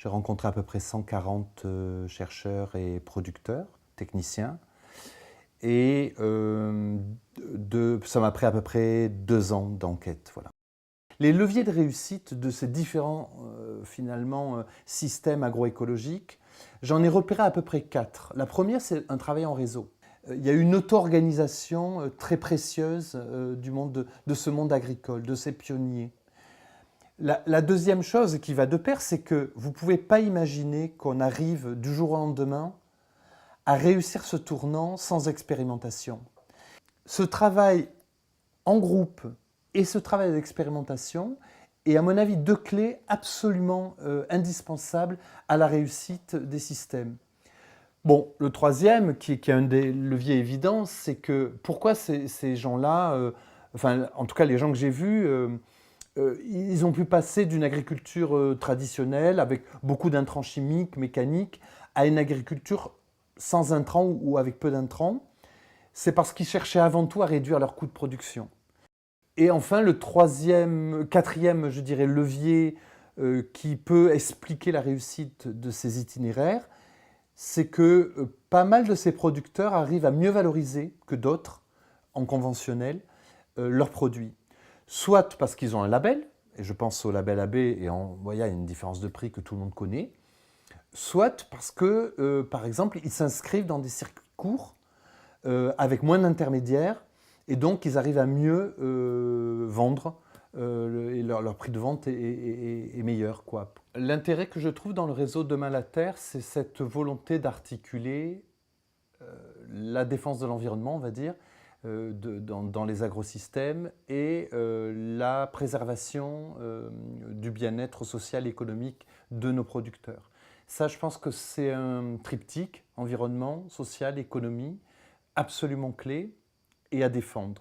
J'ai rencontré à peu près 140 chercheurs et producteurs, techniciens. Et ça m'a pris à peu près 2 ans d'enquête. Voilà. Les leviers de réussite de ces différents systèmes agroécologiques, j'en ai repéré à peu près 4. La première, c'est un travail en réseau. Il y a une auto-organisation très précieuse de ce monde agricole, de ces pionniers. La deuxième chose qui va de pair, c'est que vous ne pouvez pas imaginer qu'on arrive du jour au lendemain à réussir ce tournant sans expérimentation. Ce travail en groupe et ce travail d'expérimentation est, à mon avis, 2 clés absolument indispensables à la réussite des systèmes. Bon, le troisième, qui est un des leviers évidents, c'est que pourquoi ces gens-là, enfin, en tout cas les gens que j'ai vus, ils ont pu passer d'une agriculture traditionnelle, avec beaucoup d'intrants chimiques, mécaniques, à une agriculture sans intrants ou avec peu d'intrants. C'est parce qu'ils cherchaient avant tout à réduire leurs coûts de production. Et enfin, le quatrième, je dirais, levier qui peut expliquer la réussite de ces itinéraires, c'est que pas mal de ces producteurs arrivent à mieux valoriser que d'autres, en conventionnel, leurs produits. Soit parce qu'ils ont un label, et je pense au label AB, et il y a une différence de prix que tout le monde connaît, soit parce que, par exemple, ils s'inscrivent dans des circuits courts, avec moins d'intermédiaires, et donc ils arrivent à mieux vendre, et leur prix de vente est meilleur, quoi. L'intérêt que je trouve dans le réseau Demain la Terre, c'est cette volonté d'articuler la défense de l'environnement, on va dire, dans les agrosystèmes, et la préservation du bien-être social et économique de nos producteurs. Ça, je pense que c'est un triptyque, environnement, social, économie, absolument clé et à défendre.